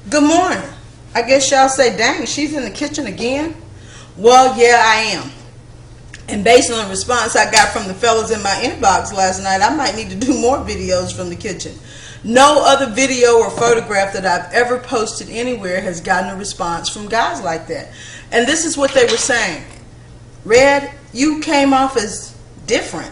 Good morning. I guess y'all say, dang, she's in the kitchen again? Well, yeah, I am. And based on the response I got from the fellas in my inbox last night, I might need to do more videos from the kitchen. No other video or photograph that I've ever posted anywhere has gotten a response from guys like that. And this is what they were saying. Red, you came off as different.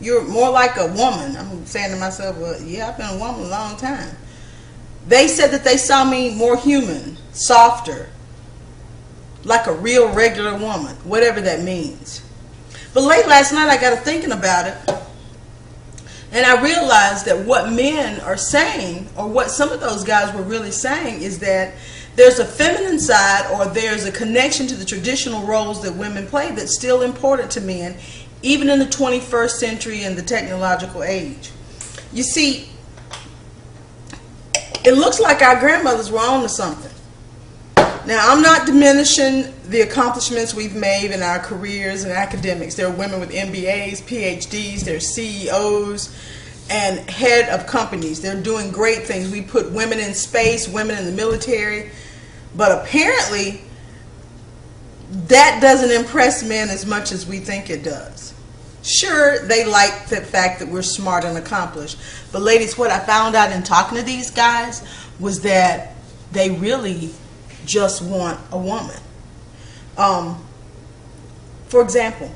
You're more like a woman. I'm saying to myself, well, yeah, I've been a woman a long time. They said that they saw me more human, softer, like a real regular woman, whatever that means. But late last night I got to thinking about it, and I realized that what men are saying, or what some of those guys were really saying, is that there's a feminine side, or there's a connection to the traditional roles that women play that's still important to men, even in the 21st century and the technological age. You see, it looks like our grandmothers were on to something. Now, I'm not diminishing the accomplishments we've made in our careers and academics. There are women with MBAs, PhDs, they're CEOs and head of companies. They're doing great things. We put women in space, women in the military. But apparently, that doesn't impress men as much as we think it does. Sure, they like the fact that we're smart and accomplished. But ladies, what I found out in talking to these guys was that they really just want a woman. For example,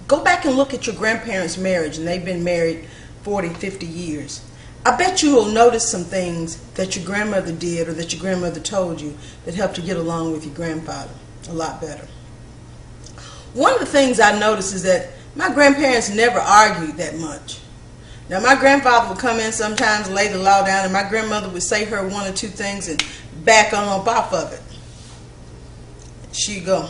go back and look at your grandparents' marriage, and they've been married 40, 50 years. I bet you will notice some things that your grandmother did or that your grandmother told you that helped you get along with your grandfather a lot better. One of the things I noticed is that my grandparents never argued that much. Now, my grandfather would come in sometimes, lay the law down, and my grandmother would say her one or two things and back on up off of it. She'd go,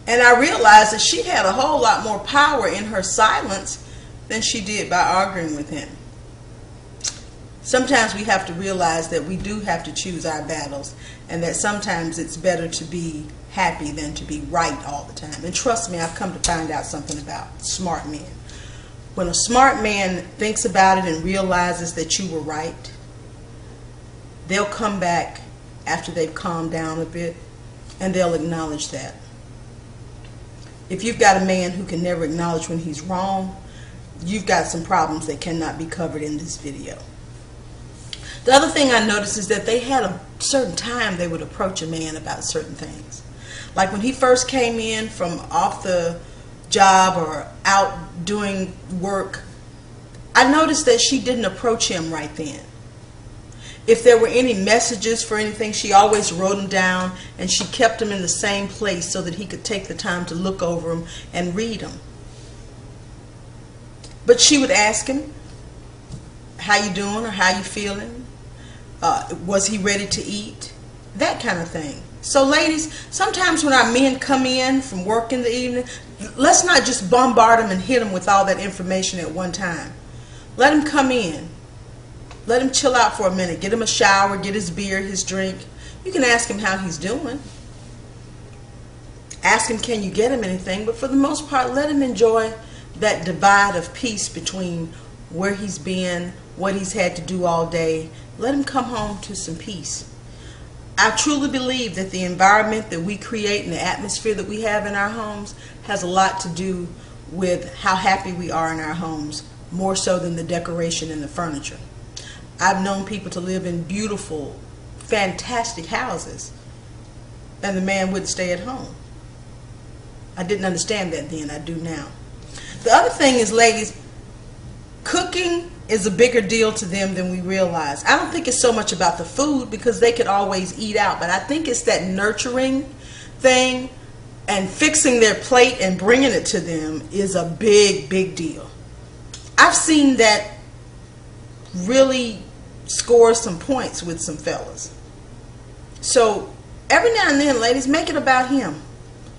And I realized that she had a whole lot more power in her silence than she did by arguing with him. Sometimes we have to realize that we do have to choose our battles, and that sometimes it's better to be happy than to be right all the time. And trust me, I've come to find out something about smart men. When a smart man thinks about it and realizes that you were right, they'll come back after they've calmed down a bit, and they'll acknowledge that. If you've got a man who can never acknowledge when he's wrong, you've got some problems that cannot be covered in this video. The other thing I noticed is that they had a certain time they would approach a man about certain things. Like when he first came in from off the job or out doing work, I noticed that she didn't approach him right then. If there were any messages for anything, she always wrote them down, and she kept them in the same place so that he could take the time to look over them and read them. But she would ask him, how you doing or how you feeling? Was he ready to eat? That kind of thing. So ladies, sometimes when our men come in from work in the evening, let's not just bombard them and hit them with all that information at one time. Let him come in. Let him chill out for a minute. Get him a shower, get his beer, his drink. You can ask him how he's doing. Ask him, can you get him anything? But for the most part, let him enjoy that divide of peace between where he's been, what he's had to do all day. Let him come home to some peace. I truly believe that the environment that we create and the atmosphere that we have in our homes has a lot to do with how happy we are in our homes, more so than the decoration and the furniture. I've known people to live in beautiful, fantastic houses, and the man wouldn't stay at home. I didn't understand that then. I do now. The other thing is, ladies, cooking is a bigger deal to them than we realize. I don't think it's so much about the food, because they could always eat out, but I think it's that nurturing thing, and fixing their plate and bringing it to them is a big, big deal. I've seen that really score some points with some fellas. So every now and then, ladies, make it about him.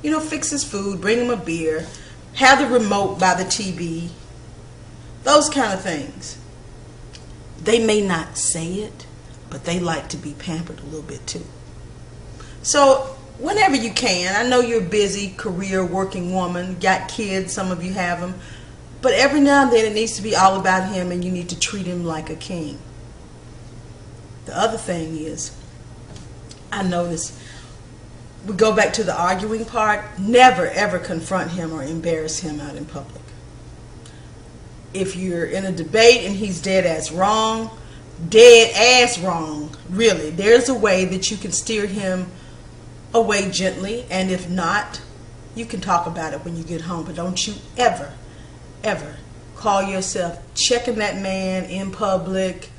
You know, fix his food, bring him a beer, have the remote by the TV, those kind of things. They may not say it, but they like to be pampered a little bit too. So whenever you can, I know you're a busy career working woman, got kids, some of you have them, but every now and then it needs to be all about him, and you need to treat him like a king. The other thing is, I notice, we go back to the arguing part, never ever confront him or embarrass him out in public. If you're in a debate and he's dead ass wrong, really, there's a way that you can steer him away gently, and if not, you can talk about it when you get home. But don't you ever call yourself checking that man in public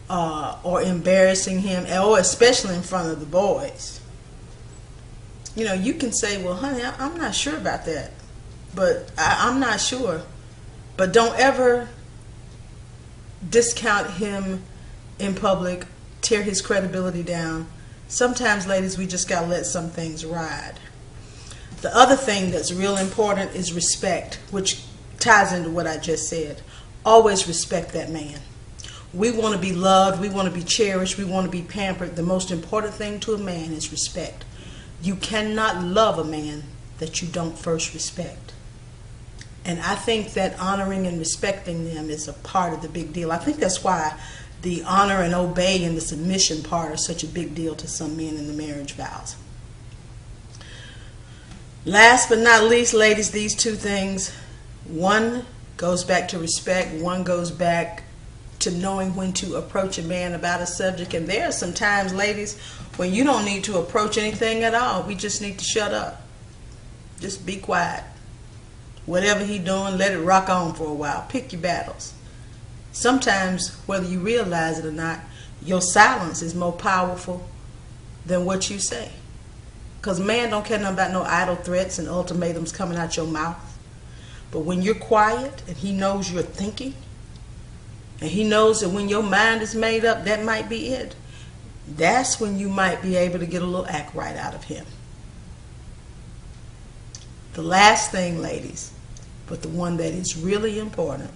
or embarrassing him, or especially in front of the boys. You know, you can say, well, honey, I'm not sure about that, but I'm not sure. But don't ever discount him in public, tear his credibility down. Sometimes, ladies, we just got to let some things ride. The other thing that's real important is respect, which ties into what I just said. Always respect that man. We want to be loved. We want to be cherished. We want to be pampered. The most important thing to a man is respect. You cannot love a man that you don't first respect. And I think that honoring and respecting them is a part of the big deal. I think that's why the honor and obey and the submission part are such a big deal to some men in the marriage vows. Last but not least, ladies, these two things. One goes back to respect. One goes back to knowing when to approach a man about a subject. And there are some times, ladies, when you don't need to approach anything at all. We just need to shut up. Just be quiet. Whatever he doing, let it rock on for a while. Pick your battles. Sometimes, whether you realize it or not, your silence is more powerful than what you say. Because man don't care nothing about no idle threats and ultimatums coming out your mouth. But when you're quiet and he knows you're thinking, and he knows that when your mind is made up, that might be it. That's when you might be able to get a little act right out of him. The last thing, ladies, but the one that is really important,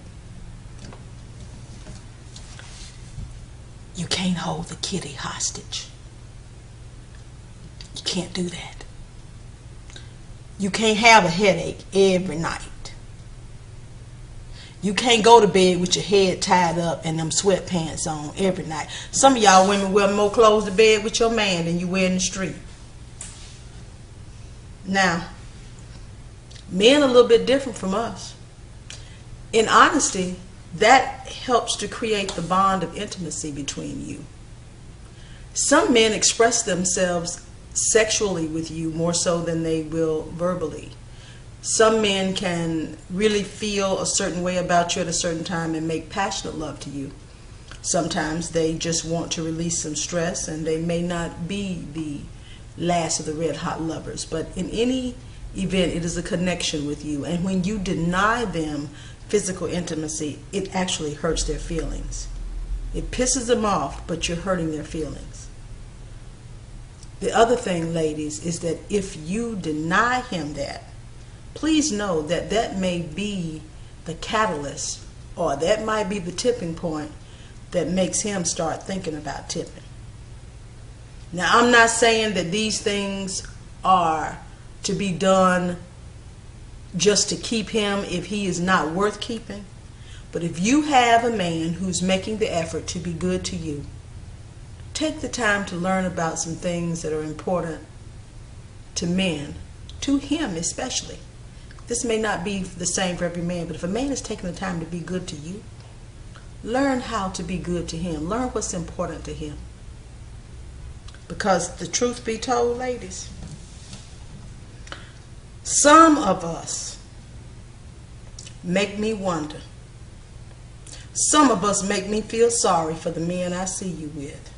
you can't hold the kitty hostage. You can't do that. You can't have a headache every night. You can't go to bed with your head tied up and them sweatpants on every night. Some of y'all women wear more clothes to bed with your man than you wear in the street. Now, men are a little bit different from us. In honesty, that helps to create the bond of intimacy between you. Some men express themselves sexually with you more so than they will verbally. Some men can really feel a certain way about you at a certain time and make passionate love to you. Sometimes they just want to release some stress, and they may not be the last of the red hot lovers. But in any event, it is a connection with you. And when you deny them physical intimacy, it actually hurts their feelings. It pisses them off, but you're hurting their feelings. The other thing, ladies, is that if you deny him that, please know that that may be the catalyst, or that might be the tipping point that makes him start thinking about tipping. Now, I'm not saying that these things are to be done just to keep him if he is not worth keeping. But if you have a man who's making the effort to be good to you, take the time to learn about some things that are important to men, to him especially. This may not be the same for every man, but if a man is taking the time to be good to you, learn how to be good to him. Learn what's important to him. Because the truth be told, ladies, some of us make me wonder. Some of us make me feel sorry for the men I see you with.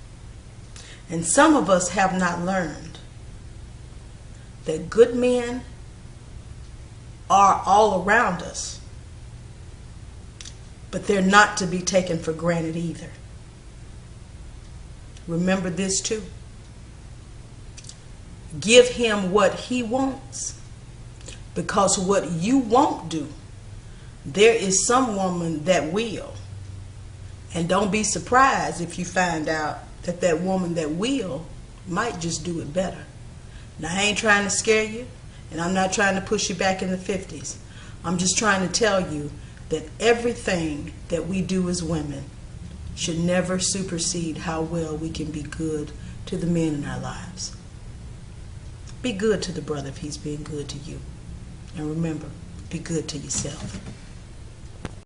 And some of us have not learned that good men are all around us, but they're not to be taken for granted either. Remember this too. Give him what he wants, because what you won't do, there is some woman that will. And don't be surprised if you find out that that woman that will might just do it better. Now, I ain't trying to scare you, and I'm not trying to push you back in the 50s. I'm just trying to tell you that everything that we do as women should never supersede how well we can be good to the men in our lives. Be good to the brother if he's being good to you. And remember, be good to yourself.